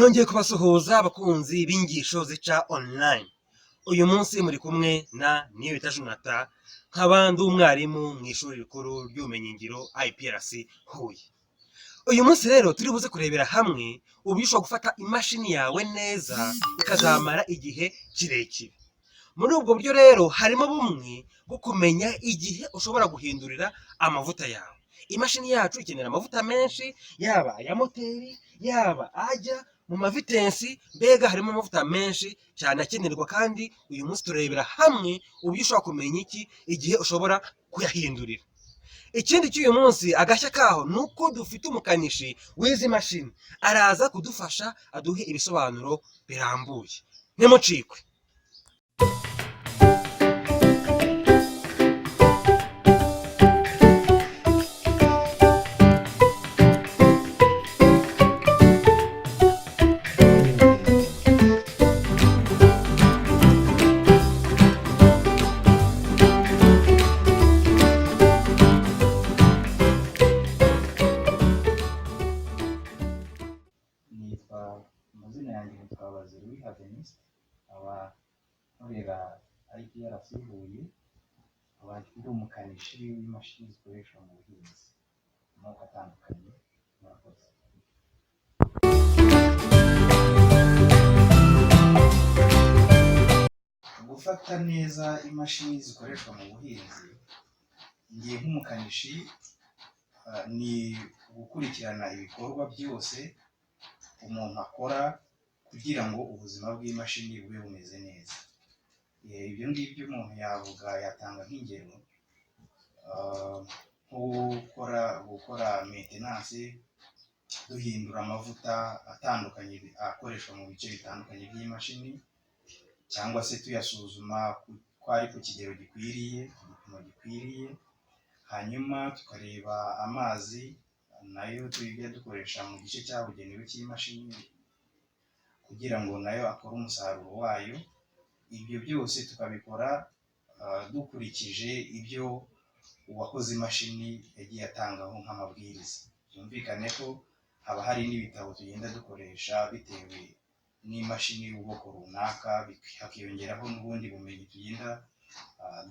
nongeye kubasuhuza abakunzi b'inyigisho zica online. Uyu munsi muri kumwe na Niyibita Jonathan nk'abandi umwarimu mu ishuri rikuru ry'ubumenyingiro IPRC Huye. Uyu munsi rero turi buze kurebera hamwe uburyo ushobora gufata imashini yawe neza ikazamara igihe kirekire. Muri ubwo buryo rero harimo bumwe bwo kumenya igihe ushobora guhindurira amavuta yawe. Imashini yacu ikenera amavuta menshi, yaba aya moteri, yaba ajya mu mavitensi, mbega harimo amavuta menshi cyane akenerwa, kandi uyu munsi turebera hamwe uburyo ushobora kumenya igihe ushobora kuyahindurira. Ikindi cy'uyu munsi agashya kaho ni uko dufite umukanishi w'izi mashini, araza kudufasha aduhe ibisobanuro birambuye. Ntimucikwe. Amazina yanjye yitwa Bazirui Haveniste, aba nkorera IPRC Huye, aba ndi umukanishi w'imashini zikoreshwa mu buhinzi amoko atandukanye. Murakoze. Gufata neza imashini zikoreshwa mu buhinzi, ngiye nk'umukanishi ni gukurikirana ibikorwa byose umuntu akora kugira ngo ubuzima bw'imashini bube bumeze neza. Ibyo ngibyo umuntu yatanga nk'ingero, nko gukora maintenance, duhindura amavuta atandukanye akoreshwa mu bice bitandukanye by'imashini, cyangwa se tuyasuzuma ko ari ku kigero gikwiriye, ku gipimo gikwiriye. Hanyuma tukareba amazi nayo tujya dukoresha mu gice cyabugenewe cy'imashini kugira ngo nayo akore umusaruro wayo. Ibyo byose tukabikora dukurikije ibyo uwakoze imashini yagiye atangaho nk'amabwiriza. Byumvikane ko haba hari n'ibitabo tugenda dukoresha bitewe n'imashini y'ubwoko runaka, hakiyongeraho n'ubundi bumenyi tugenda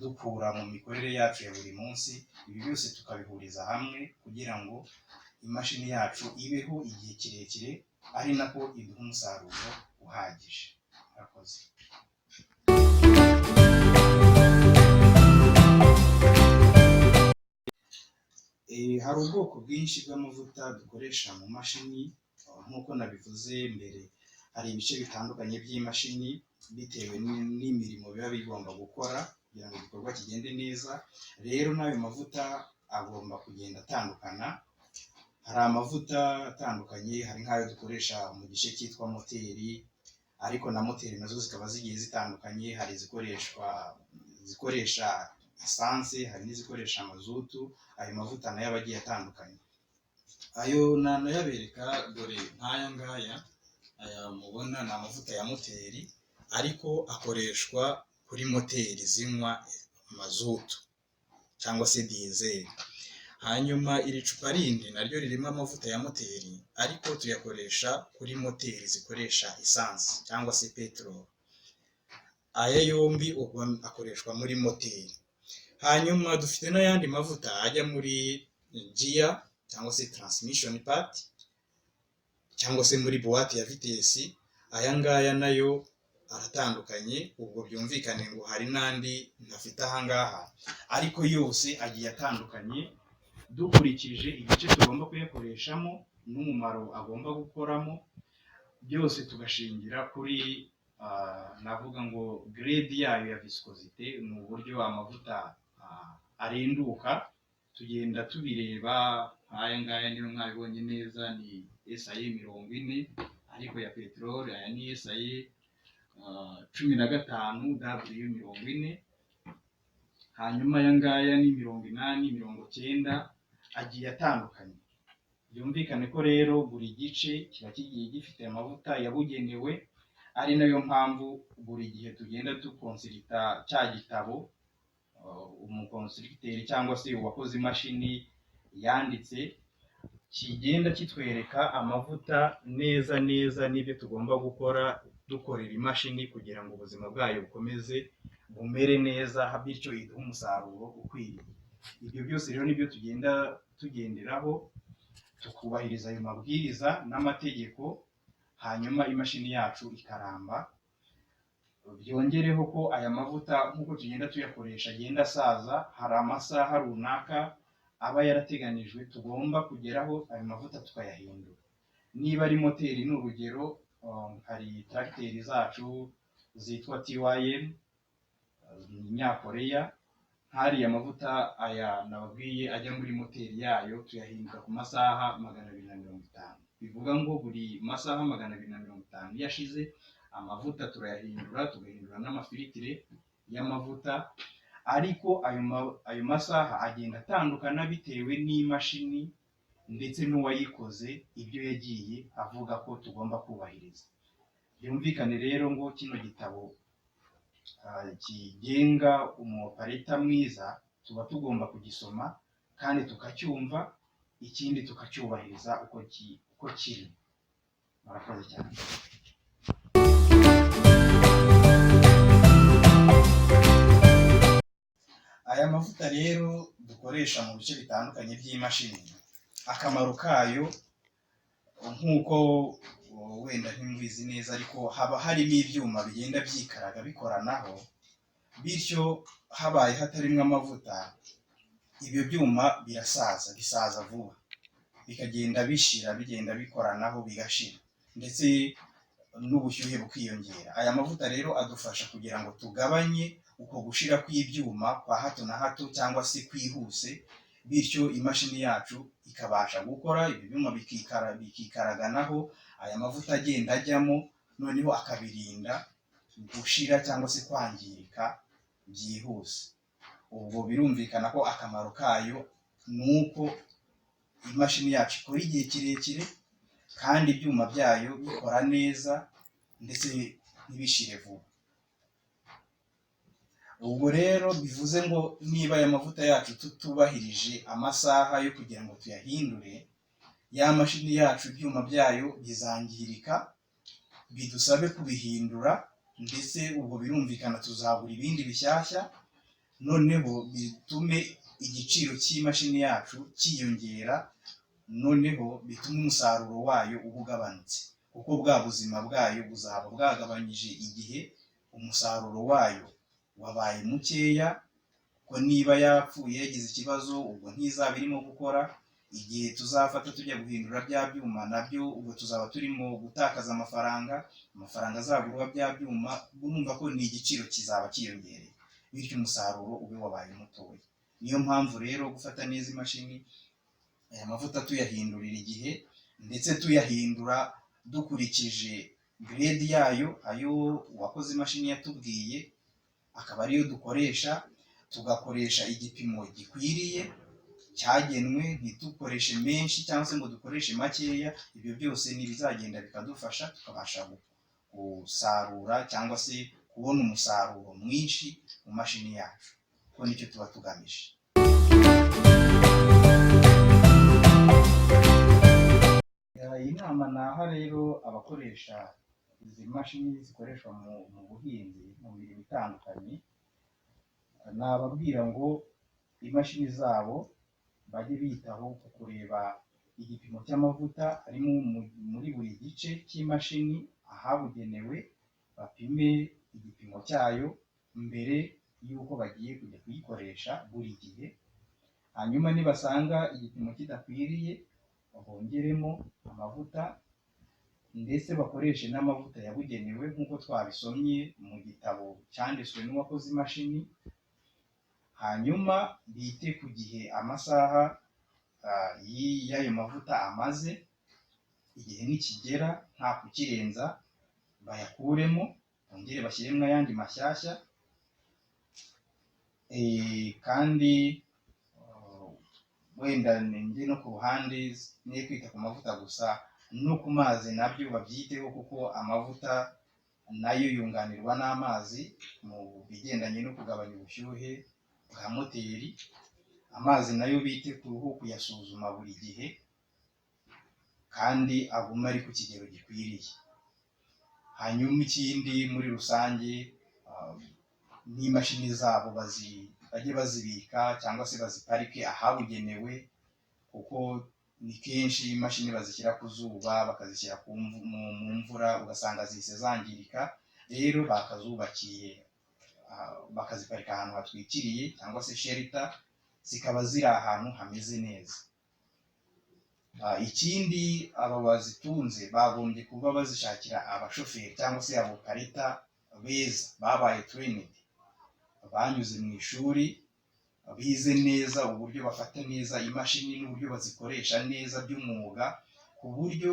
dukura mu mikorere yacu ya buri munsi. Ibi byose tukabihuriza hamwe kugira ngo imashini yacu ibeho igihe kirekire, ari nako iduha umusaruro uhagije. Murakoze. Hari ubwoko bwinshi bw'amavuta dukoresha mu mashini. Nk'uko nabivuze mbere, hari ibice bitandukanye by'imashini bitewe n'imirimo biba bigomba gukora kugira ngo igikorwa kigende neza. Rero n'ayo mavuta agomba kugenda atandukana. Hari amavuta atandukanye, hari nk'ayo dukoresha mu gice cyitwa moteri, ariko na moteri nazo zikaba zigiye zitandukanye. Hari zikoresha esanse, hari n'izikoresha mazutu. Ayo mavuta nayo aba agiye atandukanye. Ayo nanayabereka, dore nk'aya ngaya, aya mubona ni amavuta ya moteri, ariko akoreshwa kuri moteri zinywa mazutu cyangwa se dizeli. Hanyuma iri cupa rindi naryo ririmo amavuta ya moteri, ariko tuyakoresha kuri moteri zikoresha esanse cyangwa se peteroli. Aya yombi akoreshwa muri moteri. Hanyuma dufite n'ayandi mavuta ajya muri gear cyangwa se transmission part, cyangwa se muri buwate ya vitesi. Aya ngaya nayo aratandukanye, ubwo byumvikane ngo hari n'andi ntafite aha ngaha, ariko yose agiye atandukanye dukurikije igice tugomba kuyakoreshamo n'umumaro agomba gukoramo. Byose tugashingira kuri navuga ngo grade yayo ya viscosity, ni uburyo amavuta arenduka. Tugenda tubireba. Aya ngaya niyo mwabibonye neza, ni SAE 40, ariko ya peteroli aya ni SAE 15 W40. hanyuma aya ngaya ni 80, 90, agiye atandukanye. Byumvikane ko rero buri gice kiba kigiye gifite amavuta yabugenewe, ari nayo mpamvu buri gihe tugenda dukonsilita cya gitabo umukonsiriteri cyangwa se uwakoze imashini yanditse, kigenda kitwereka amavuta neza neza n'ibyo tugomba gukora dukorera imashini kugira ngo ubuzima bwayo bukomeze bumere neza, bityo iduhe umusaruro ukwiriye. Ibyo byose rero nibyo tugenda tugenderaho, tukubahiriza ayo mabwiriza n'amategeko, hanyuma imashini yacu ikaramba. Byongereho ko aya mavuta nk'uko tugenda tuyakoresha agenda asaza, hari amasaha runaka aba yarateganijwe tugomba kugeraho ayo mavuta tukayahindura. Niba ari moteri ni urugero, hari tracteri zacu zitwa TYM Nyakoreya, hariya amavuta aya nababwiye ajya muri moteri yayo tuyahindura ku masaha 250. Bivuga ngo buri masaha 250 yashize amavuta turayahindura, tugahindura n'amafilitire y'amavuta. Ariko ayo masaha agenda atandukana bitewe n'imashini ndetse n'uwayikoze ibyo yagiye avuga ko tugomba kubahiriza. Byumvikane rero ngo kino gitabo kigenga umuopareta mwiza tuba tugomba kugisoma kandi tukacyumva, ikindi tukacyubahiriza uko kiri. Murakoze cyane. Aya mavuta rero dukoresha mu bice bitandukanye by'imashini, akamaro kayo nk'uko wenda ntimbizi neza, ariko haba harimo ibyuma bigenda byikaraga bikoranaho, bityo habaye hatarimo amavuta ibyo byuma bisaza vuba, bikagenda bishira, bigenda bikoranaho bigashira, ndetse n'ubushyuhe bukiyongera. Aya mavuta rero adufasha kugira ngo tugabanye uko gushira kw'ibyuma kwa hato na hato cyangwa se kwihuse, bityo imashini yacu ikabasha gukora, ibi byuma bikikaraganaho, aya mavuta agenda ajyamo, noneho akabirinda gushira cyangwa se kwangirika byihuse. Ubwo birumvikana ko akamaro kayo ni uko imashini yacu ikora igihe kirekire kandi ibyuma byayo bikora neza ndetse ntibishire vuba. Ubwo rero bivuze ngo niba aya mavuta yacu tutubahirije amasaha yo kugira ngo tuyahindure, ya mashini yacu ibyuma byayo bizangirika, bidusabe kubihindura, ndetse ubwo birumvikana tuzagura ibindi bishyashya, noneho bitume igiciro cy'imashini yacu cyiyongera, noneho bitume umusaruro wayo uba ugabanutse, kuko bwa buzima bwayo buzaba bwagabanyije igihe umusaruro wayo wabaye mukeya. Ko niba yapfuye yagize ikibazo, ubwo ntizaba irimo gukora, igihe tuzafata tujya guhindura bya byuma nabyo ubwo tuzaba turimo gutakaza amafaranga azagurwa bya byuma, urumva ko ni igiciro kizaba kiyongereye, bityo umusaruro ube wabaye mutoya. Niyo mpamvu rero gufata neza imashini, aya mavuta tuyahindurira igihe, ndetse tuyahindura dukurikije grade yayo, ayo uwakoze imashini yatubwiye akaba ariyo dukoresha, tugakoresha igipimo gikwiriye cyagenwe, ntitukoreshe menshi cyangwa se ngo dukoreshe makeya. Ibyo byose ni bizagenda bikadufasha tukabasha gusarura cyangwa se kubona umusaruro mwinshi mu mashini yacu, kuko nicyo tuba tugamije. Iyi nama naha rero abakoresha izi mashini zikoreshwa mu buhinzi mu mirimo itandukanye, nababwira ngo imashini zabo bajye bitaho ku kureba igipimo cy'amavuta ari muri buri gice cy'imashini ahabugenewe, bapime igipimo cyayo mbere y'uko bagiye kujya kuyikoresha buri gihe. Hanyuma nibasanga igipimo kidakwiriye bongeremo amavuta, ndetse bakoreshe n'amavuta yabugenewe nk'uko twabisomye mu gitabo cyanditswe n'uwakoze imashini. Hanyuma bite ku gihe amasaha y'ayo mavuta amaze, igihe nikigera nta kukirenza bayakuremo, bongere bashyiremo ayandi mashyashya. Kandi wenda njye no ku ruhande ne kwita ku mavuta gusa, no ku mazi nabyo babyiteho, kuko amavuta nayo yunganirwa n'amazi mu bigendanye no kugabanya ubushyuhe bwa moteri. Amazi nayo bite kuyasuzuma buri gihe, kandi agume ari ku kigero gikwiriye. Hanyuma ikindi muri rusange, n'imashini zabo bajye bazibika cyangwa se baziparike ahabugenewe, kuko ni kenshi imashini bazishyira ku zuba, bakazishyira mu mvura, ugasanga zihise zangirika. Rero bakazubakiye bakaziparika ahantu hatwikiriye cyangwa se shelter, zikaba ziri ahantu hameze neza. Ikindi aba bazitunze bagombye kuba bazishakira abashoferi cyangwa se abopareta beza babaye trained, banyuze mu ishuri, bize neza uburyo bafata neza imashini n'uburyo bazikoresha neza by'umwuga, ku buryo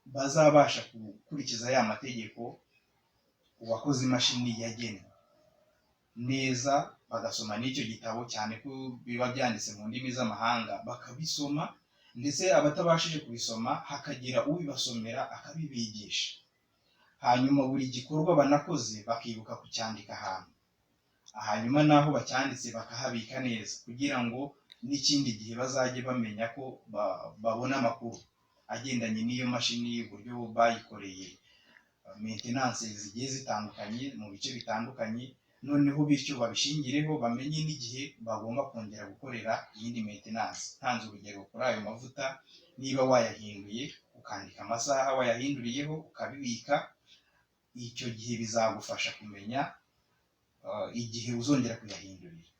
bazabasha gukurikiza ya mategeko uwakoze imashini yagenwe neza. Bagasoma n'icyo gitabo, cyane ko biba byanditse mu ndimi z'amahanga, bakabisoma, ndetse abatabashije kubisoma hakagira ubibasomera akabibigisha. Hanyuma buri gikorwa banakoze bakibuka kucyandika ahantu, hanyuma naho bacyanditse bakahabika neza, kugira ngo n'ikindi gihe bazajye bamenya ko babona amakuru agendanye n'iyo mashini, uburyo bayikoreye maintenance zigiye zitandukanye mu bice bitandukanye, noneho bityo babishingireho bamenye n'igihe bagomba kongera gukorera iyindi maintenance. Ntanze urugero kuri ayo mavuta, niba wayahinduye ukandika amasaha wayahinduriyeho ukabibika, icyo gihe bizagufasha kumenya igihe uzongera kuyahindurira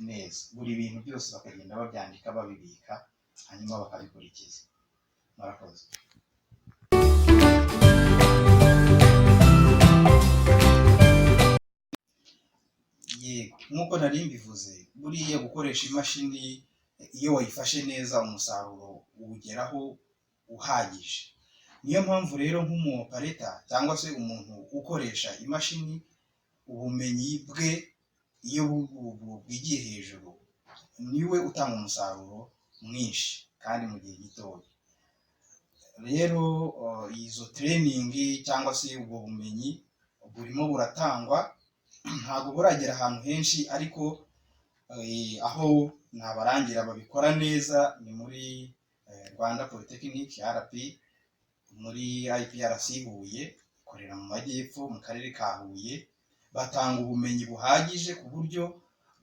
neza. Buri bintu byose bakagenda babyandika babibika, hanyuma bakabikurikiza. Murakoze. Nk'uko nari mbivuze, buriya gukoresha imashini iyo wayifashe neza umusaruro uwugeraho uhagije. Niyo mpamvu rero nk'umuopareta cyangwa se umuntu ukoresha imashini, ubumenyi bwe iyo bwigiye hejuru, niwe utanga umusaruro mwinshi kandi mu gihe gitoya. Rero izo training cyangwa se ubwo bumenyi burimo buratangwa, ntabwo buragera ahantu henshi, ariko aho nabarangira babikora neza ni muri Rwanda Polytechnic RP, muri IPRC Huye, ikorera mu majyepfo mu karere ka Huye. Batanga ubumenyi buhagije ku buryo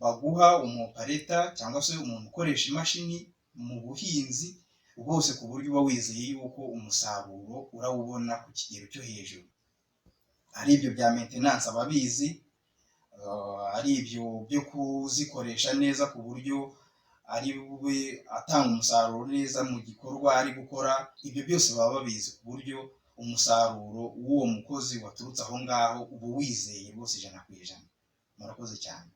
baguha umuopareta cyangwa se umuntu ukoresha imashini mu buhinzi bwose, ku buryo uba wizeye yuko umusaruro urawubona ku kigero cyo hejuru. Ari ibyo bya maintenance ababizi, ari ibyo byo kuzikoresha neza ku buryo ari bube atanga umusaruro neza mu gikorwa ari gukora, ibyo byose baba babizi, ku buryo umusaruro w'uwo mukozi waturutse aho ngaho uba wizeye rwose 100%. Murakoze cyane.